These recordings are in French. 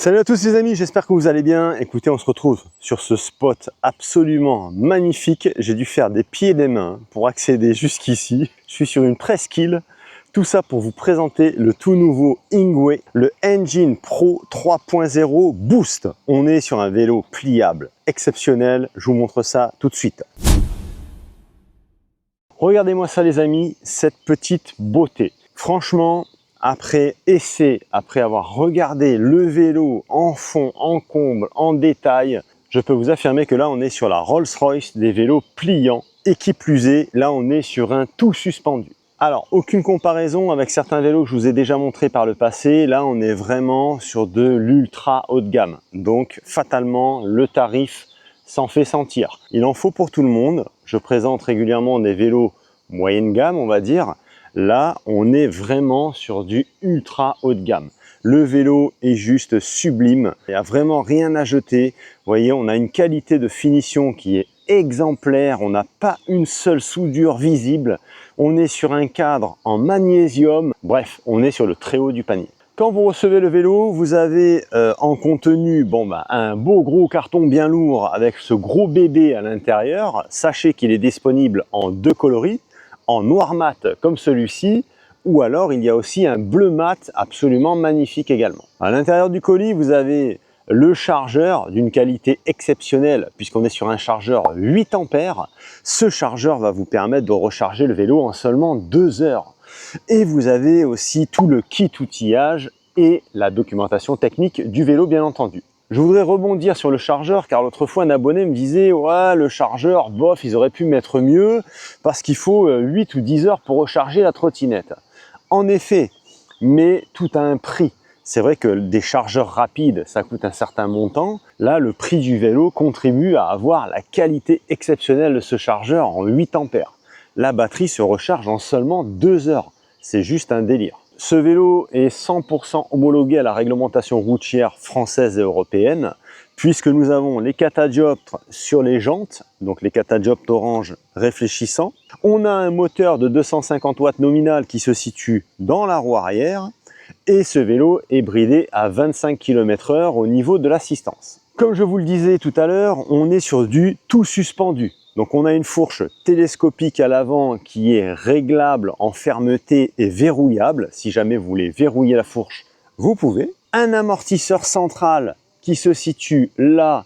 Salut à tous les amis, j'espère que vous allez bien. Écoutez, on se retrouve sur ce spot absolument magnifique. J'ai dû faire des pieds et des mains pour accéder jusqu'ici. Je suis sur une presqu'île. Tout ça pour vous présenter le tout nouveau Ingwe, le Engine Pro 3.0 Boost. On est sur un vélo pliable exceptionnel. Je vous montre ça tout de suite. Regardez-moi ça les amis, cette petite beauté. Franchement, après essai, après avoir regardé le vélo en fond, en comble, en détail, je peux vous affirmer que là on est sur la Rolls-Royce des vélos pliants et qui plus est, là on est sur un tout suspendu. Alors, aucune comparaison avec certains vélos que je vous ai déjà montré par le passé. Là, on est vraiment sur de l'ultra haut de gamme. Donc, fatalement, le tarif s'en fait sentir. Il en faut pour tout le monde. Je présente régulièrement des vélos moyenne gamme, on va dire. Là, on est vraiment sur du ultra haut de gamme. Le vélo est juste sublime. Il n'y a vraiment rien à jeter. Vous voyez, on a une qualité de finition qui est exemplaire. On n'a pas une seule soudure visible. On est sur un cadre en magnésium. Bref, on est sur le très haut du panier. Quand vous recevez le vélo, vous avez en contenu un beau gros carton bien lourd avec ce gros bébé à l'intérieur. Sachez qu'il est disponible en deux coloris, en noir mat comme celui-ci, ou alors il y a aussi un bleu mat absolument magnifique également. À l'intérieur du colis, vous avez le chargeur d'une qualité exceptionnelle puisqu'on est sur un chargeur 8 ampères. Ce chargeur va vous permettre de recharger le vélo en seulement 2 heures. Et vous avez aussi tout le kit outillage et la documentation technique du vélo bien entendu. Je voudrais rebondir sur le chargeur car l'autre fois un abonné me disait « Ouais, le chargeur, bof, ils auraient pu mettre mieux parce qu'il faut 8 ou 10 heures pour recharger la trottinette. » En effet, mais tout a un prix. C'est vrai que des chargeurs rapides, ça coûte un certain montant. Là, le prix du vélo contribue à avoir la qualité exceptionnelle de ce chargeur en 8 ampères. La batterie se recharge en seulement 2 heures. C'est juste un délire. Ce vélo est 100% homologué à la réglementation routière française et européenne, puisque nous avons les catadioptres sur les jantes, donc les catadioptres orange réfléchissants. On a un moteur de 250 watts nominal qui se situe dans la roue arrière, et ce vélo est bridé à 25 km/h au niveau de l'assistance. Comme je vous le disais tout à l'heure, on est sur du tout suspendu. Donc on a une fourche télescopique à l'avant qui est réglable en fermeté et verrouillable. Si jamais vous voulez verrouiller la fourche, vous pouvez. Un amortisseur central qui se situe là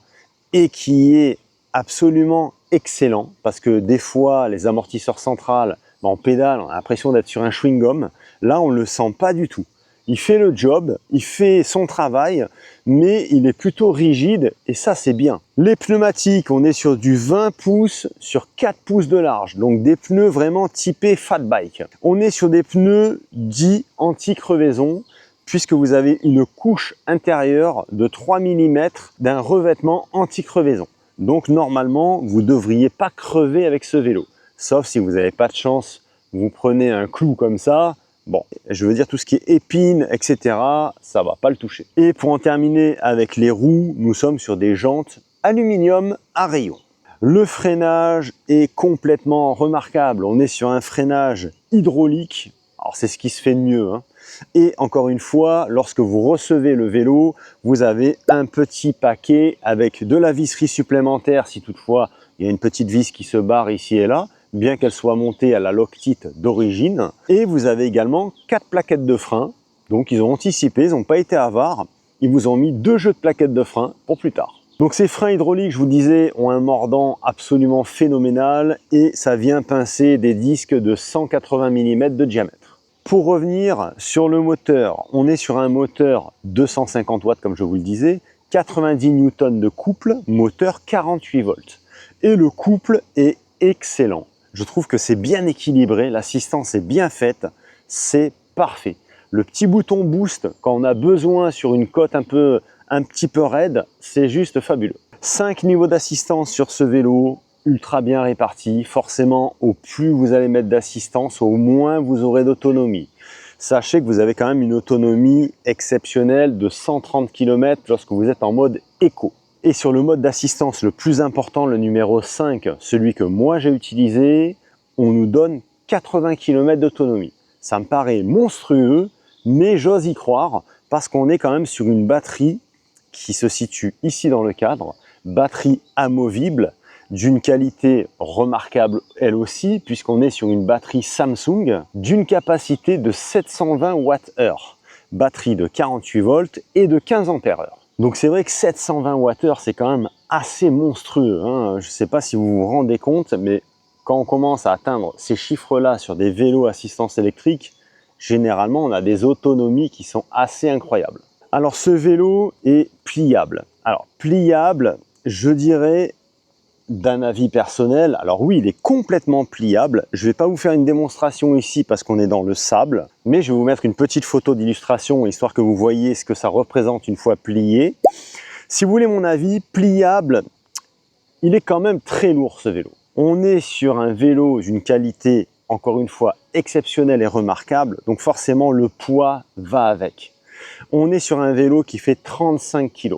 et qui est absolument excellent parce que des fois les amortisseurs centrales, en pédale, on a l'impression d'être sur un chewing-gum. Là, on ne le sent pas du tout. Il fait le job, il fait son travail, mais il est plutôt rigide et ça c'est bien. Les pneumatiques, on est sur du 20 pouces sur 4 pouces de large, donc des pneus vraiment typés fat bike. On est sur des pneus dits anti-crevaison, puisque vous avez une couche intérieure de 3 mm d'un revêtement anti-crevaison. Donc normalement, vous ne devriez pas crever avec ce vélo. Sauf si vous n'avez pas de chance, vous prenez un clou comme ça. Bon, je veux dire tout ce qui est épines, etc., ça va pas le toucher. Et pour en terminer avec les roues, nous sommes sur des jantes aluminium à rayons. Le freinage est complètement remarquable. On est sur un freinage hydraulique. Alors c'est ce qui se fait de mieux, hein. Et encore une fois, lorsque vous recevez le vélo, vous avez un petit paquet avec de la visserie supplémentaire si toutefois il y a une petite vis qui se barre ici et là, bien qu'elle soit montée à la loctite d'origine. Et vous avez également 4 plaquettes de frein. Donc ils ont anticipé, ils n'ont pas été avares. Ils vous ont mis 2 jeux de plaquettes de frein pour plus tard. Donc ces freins hydrauliques, je vous disais, ont un mordant absolument phénoménal et ça vient pincer des disques de 180 mm de diamètre. Pour revenir sur le moteur, on est sur un moteur 250 watts comme je vous le disais, 90 newtons de couple, moteur 48 volts. Et le couple est excellent. Je trouve que c'est bien équilibré, l'assistance est bien faite, c'est parfait. Le petit bouton boost, quand on a besoin sur une côte un petit peu raide, c'est juste fabuleux. 5 niveaux d'assistance sur ce vélo, ultra bien répartis. Forcément, au plus vous allez mettre d'assistance, au moins vous aurez d'autonomie. Sachez que vous avez quand même une autonomie exceptionnelle de 130 km lorsque vous êtes en mode éco. Et sur le mode d'assistance le plus important, le numéro 5, celui que moi j'ai utilisé, on nous donne 80 km d'autonomie. Ça me paraît monstrueux, mais j'ose y croire parce qu'on est quand même sur une batterie qui se situe ici dans le cadre, batterie amovible, d'une qualité remarquable elle aussi, puisqu'on est sur une batterie Samsung d'une capacité de 720 Wh, batterie de 48 volts et de 15 Ampères. Donc c'est vrai que 720 Wh, c'est quand même assez monstrueux, hein. Je ne sais pas si vous vous rendez compte, mais quand on commence à atteindre ces chiffres-là sur des vélos assistance électrique, généralement on a des autonomies qui sont assez incroyables. Alors ce vélo est pliable. Alors pliable, je dirais d'un avis personnel, alors oui, il est complètement pliable. Je ne vais pas vous faire une démonstration ici parce qu'on est dans le sable, mais je vais vous mettre une petite photo d'illustration histoire que vous voyez ce que ça représente une fois plié. Si vous voulez mon avis, pliable, il est quand même très lourd ce vélo. On est sur un vélo d'une qualité, encore une fois, exceptionnelle et remarquable, donc forcément le poids va avec. On est sur un vélo qui fait 35 kg.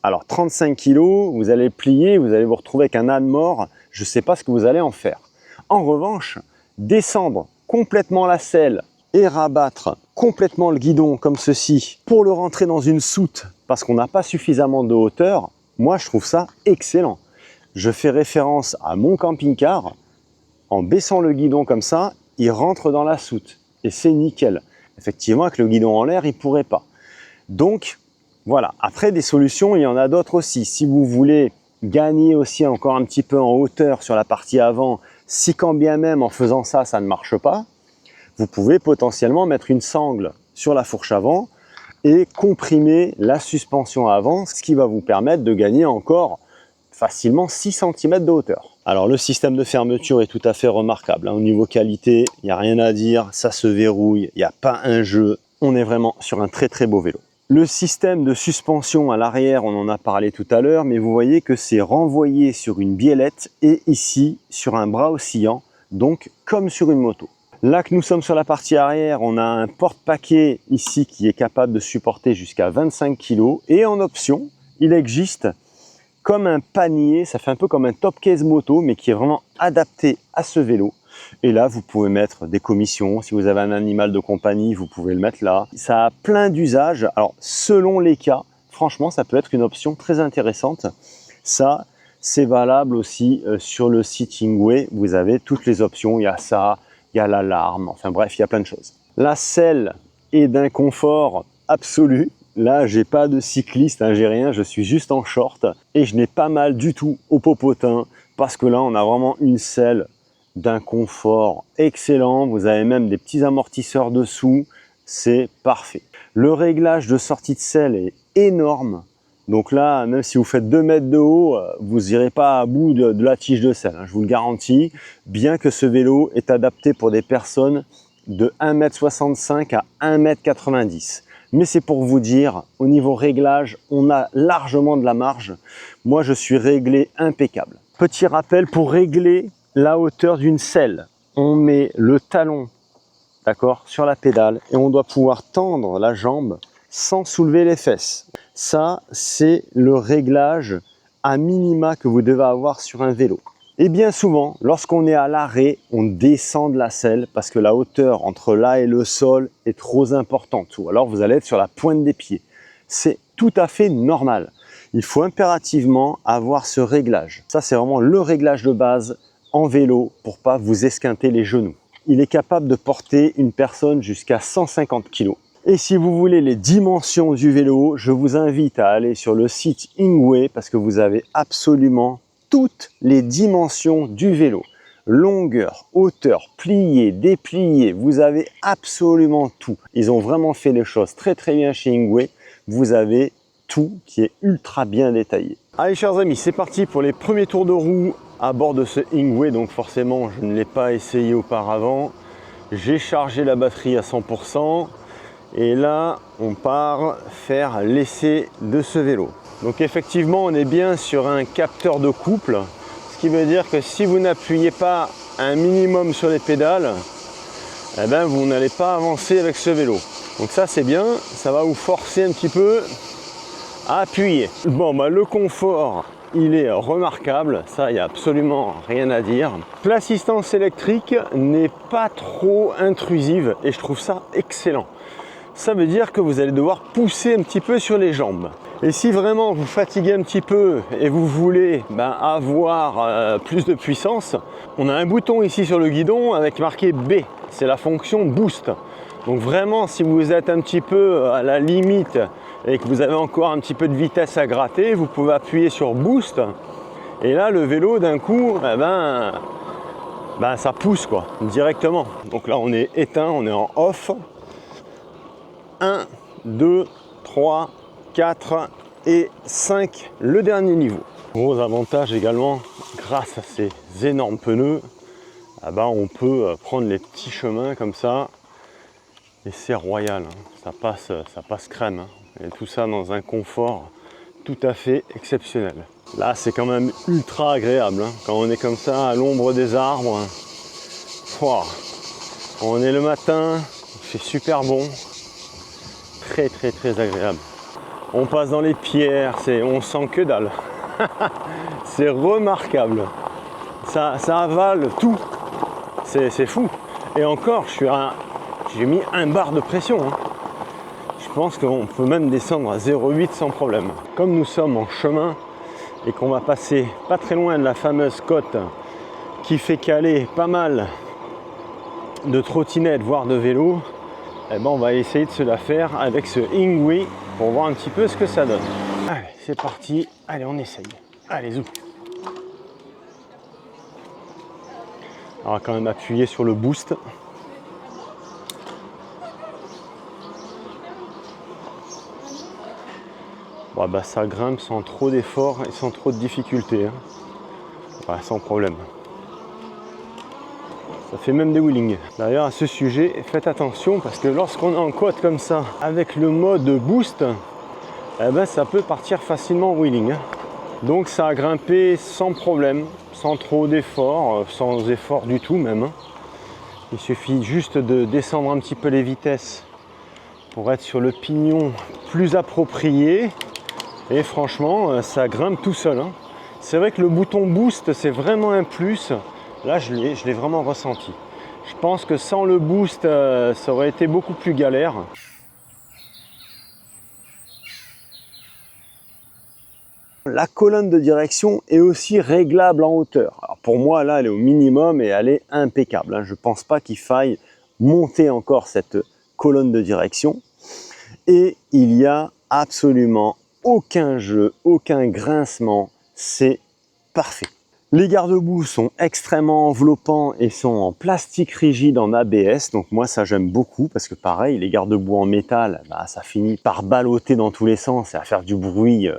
Alors 35 kg, vous allez plier, vous allez vous retrouver avec un âne mort, je ne sais pas ce que vous allez en faire. En revanche, descendre complètement la selle et rabattre complètement le guidon comme ceci pour le rentrer dans une soute parce qu'on n'a pas suffisamment de hauteur, moi je trouve ça excellent. Je fais référence à mon camping-car, en baissant le guidon comme ça, il rentre dans la soute et c'est nickel. Effectivement, avec le guidon en l'air, il ne pourrait pas. Donc, voilà, après des solutions, il y en a d'autres aussi. Si vous voulez gagner aussi encore un petit peu en hauteur sur la partie avant, si quand bien même en faisant ça, ça ne marche pas, vous pouvez potentiellement mettre une sangle sur la fourche avant et comprimer la suspension avant, ce qui va vous permettre de gagner encore facilement 6 cm de hauteur. Alors le système de fermeture est tout à fait remarquable, hein. Au niveau qualité, il n'y a rien à dire, ça se verrouille, il n'y a pas un jeu. On est vraiment sur un très très beau vélo. Le système de suspension à l'arrière, on en a parlé tout à l'heure, mais vous voyez que c'est renvoyé sur une biellette et ici sur un bras oscillant, donc comme sur une moto. Là que nous sommes sur la partie arrière, on a un porte-paquet ici qui est capable de supporter jusqu'à 25 kg et en option, il existe comme un panier, ça fait un peu comme un top case moto, mais qui est vraiment adapté à ce vélo. Et là, vous pouvez mettre des commissions. Si vous avez un animal de compagnie, vous pouvez le mettre là. Ça a plein d'usages. Alors, selon les cas, franchement, ça peut être une option très intéressante. Ça, c'est valable aussi sur le site Ingwe. Vous avez toutes les options. Il y a ça, il y a l'alarme. Enfin bref, il y a plein de choses. La selle est d'un confort absolu. Là, j'ai pas de cycliste, hein, j'ai rien. Je suis juste en short et je n'ai pas mal du tout au popotin parce que là, on a vraiment une selle d'un confort excellent. Vous avez même des petits amortisseurs dessous, c'est parfait. Le réglage de sortie de selle est énorme. Donc là, même si vous faites 2 mètres de haut, vous n'irez pas à bout de la tige de selle, hein, je vous le garantis. Bien que ce vélo est adapté pour des personnes de 1,65 m à 1,90 m. Mais c'est pour vous dire, au niveau réglage, on a largement de la marge. Moi, je suis réglé impeccable. Petit rappel, pour régler la hauteur d'une selle, on met le talon, d'accord, sur la pédale et on doit pouvoir tendre la jambe sans soulever les fesses. Ça, c'est le réglage à minima que vous devez avoir sur un vélo. Et bien souvent, lorsqu'on est à l'arrêt, on descend de la selle parce que la hauteur entre là et le sol est trop importante. Ou alors vous allez être sur la pointe des pieds. C'est tout à fait normal. Il faut impérativement avoir ce réglage. Ça, c'est vraiment le réglage de base en vélo pour pas vous esquinter les genoux. Il est capable de porter une personne jusqu'à 150 kg. Et si vous voulez les dimensions du vélo, je vous invite à aller sur le site Ingwe parce que vous avez absolument toutes les dimensions du vélo. Longueur, hauteur, plié, déplié, vous avez absolument tout. Ils ont vraiment fait les choses très très bien chez Ingwe. Vous avez tout qui est ultra bien détaillé. Allez chers amis, c'est parti pour les premiers tours de roue à bord de ce Ingwe. Donc forcément, je ne l'ai pas essayé auparavant. J'ai chargé la batterie à 100%. Et là, on part faire l'essai de ce vélo. Donc effectivement, on est bien sur un capteur de couple, ce qui veut dire que si vous n'appuyez pas un minimum sur les pédales, eh ben, vous n'allez pas avancer avec ce vélo. Donc ça c'est bien, ça va vous forcer un petit peu à appuyer. Bon, bah, le confort, il est remarquable, ça il n'y a absolument rien à dire. L'assistance électrique n'est pas trop intrusive et je trouve ça excellent. Ça veut dire que vous allez devoir pousser un petit peu sur les jambes. Et si vraiment vous fatiguez un petit peu et vous voulez avoir plus de puissance, on a un bouton ici sur le guidon avec marqué B, c'est la fonction boost. Donc vraiment, si vous êtes un petit peu à la limite et que vous avez encore un petit peu de vitesse à gratter, vous pouvez appuyer sur boost et là le vélo d'un coup, ça pousse quoi, directement. Donc là on est éteint, on est en off. 1, 2, 3, 4 et 5, le dernier niveau. Gros avantage également, grâce à ces énormes pneus, on peut prendre les petits chemins comme ça et c'est royal, hein. Ça passe crème, hein. Et tout ça dans un confort tout à fait exceptionnel. Là c'est quand même ultra agréable, hein. Quand on est comme ça à l'ombre des arbres, wow. On est le matin, il fait super bon, très agréable. On passe dans les pierres, on sent que dalle. C'est remarquable. Ça avale tout. C'est fou. Et encore, j'ai mis 1 bar de pression, hein. Je pense qu'on peut même descendre à 0,8 sans problème. Comme nous sommes en chemin et qu'on va passer pas très loin de la fameuse côte qui fait caler pas mal de trottinettes, voire de vélos, on va essayer de se la faire avec ce Ingwe pour voir un petit peu ce que ça donne. Allez, c'est parti. Allez, on essaye. Allez, zou. On va quand même appuyer sur le boost. Ça grimpe sans trop d'efforts et sans trop de difficultés, hein. Sans problème. Ça fait même des wheelings. D'ailleurs à ce sujet, faites attention parce que lorsqu'on est en côte comme ça, avec le mode boost, ça peut partir facilement en wheeling, hein. Donc ça a grimpé sans problème, sans trop d'efforts, sans effort du tout même, hein. Il suffit juste de descendre un petit peu les vitesses pour être sur le pignon plus approprié. Et franchement, ça grimpe tout seul, hein. C'est vrai que le bouton boost, c'est vraiment un plus. Là, je l'ai vraiment ressenti. Je pense que sans le boost, ça aurait été beaucoup plus galère. La colonne de direction est aussi réglable en hauteur. Alors pour moi, là, elle est au minimum et elle est impeccable, hein. Je ne pense pas qu'il faille monter encore cette colonne de direction. Et il n'y a absolument aucun jeu, aucun grincement. C'est parfait. Les garde-boue sont extrêmement enveloppants et sont en plastique rigide en ABS. Donc moi ça j'aime beaucoup parce que pareil, les garde-boue en métal, ça finit par balloter dans tous les sens et à faire du bruit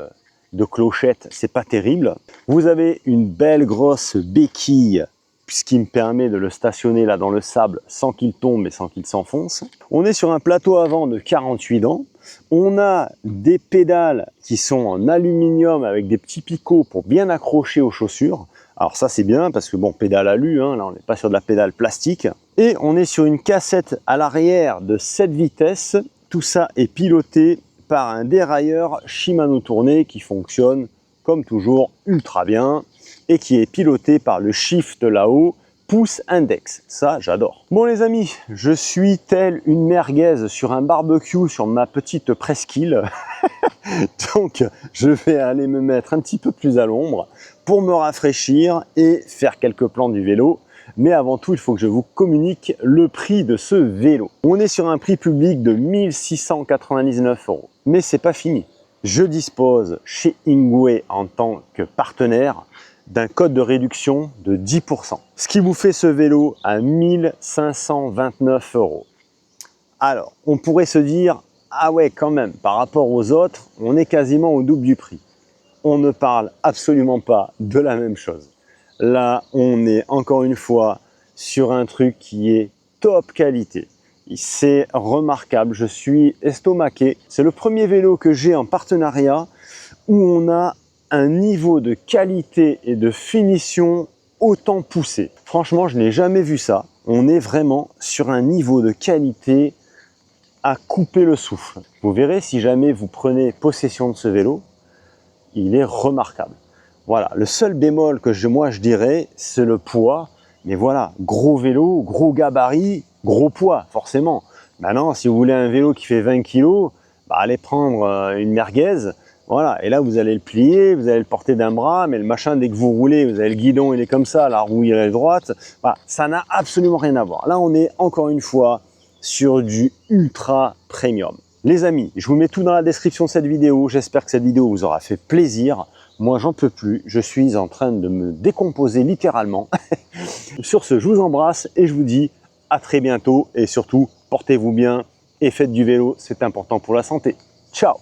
de clochette. C'est pas terrible. Vous avez une belle grosse béquille ce qui me permet de le stationner là dans le sable sans qu'il tombe et sans qu'il s'enfonce. On est sur un plateau avant de 48 dents. On a des pédales qui sont en aluminium avec des petits picots pour bien accrocher aux chaussures. Alors ça c'est bien parce que bon, pédale alu, hein, là on n'est pas sur de la pédale plastique. Et on est sur une cassette à l'arrière de 7 vitesses. Tout ça est piloté par un dérailleur Shimano tourné qui fonctionne comme toujours ultra bien et qui est piloté par le shift là-haut pouce index. Ça j'adore. Bon les amis, je suis tel une merguez sur un barbecue sur ma petite presqu'île. Donc je vais aller me mettre un petit peu plus à l'ombre pour me rafraîchir et faire quelques plans du vélo. Mais avant tout, il faut que je vous communique le prix de ce vélo. On est sur un prix public de 1 699 €. Mais c'est pas fini. Je dispose chez Ingwe en tant que partenaire d'un code de réduction de 10%. Ce qui vous fait ce vélo à 1 529 €. Alors, on pourrait se dire, ah ouais quand même, par rapport aux autres, on est quasiment au double du prix. On ne parle absolument pas de la même chose. Là, on est encore une fois sur un truc qui est top qualité. C'est remarquable, je suis estomaqué. C'est le premier vélo que j'ai en partenariat où on a un niveau de qualité et de finition autant poussé. Franchement, je n'ai jamais vu ça. On est vraiment sur un niveau de qualité à couper le souffle. Vous verrez, si jamais vous prenez possession de ce vélo, il est remarquable. Voilà, le seul bémol que moi je dirais, c'est le poids. Mais voilà, gros vélo, gros gabarit, gros poids, forcément. Maintenant, si vous voulez un vélo qui fait 20 kg, allez prendre une merguez. Voilà, et là vous allez le plier, vous allez le porter d'un bras, mais le machin, dès que vous roulez, vous avez le guidon, il est comme ça, la roue il est à droite. Voilà, ça n'a absolument rien à voir. Là, on est encore une fois sur du ultra premium. Les amis, je vous mets tout dans la description de cette vidéo. J'espère que cette vidéo vous aura fait plaisir. Moi, j'en peux plus. Je suis en train de me décomposer littéralement. Sur ce, je vous embrasse et je vous dis à très bientôt. Et surtout, portez-vous bien et faites du vélo. C'est important pour la santé. Ciao!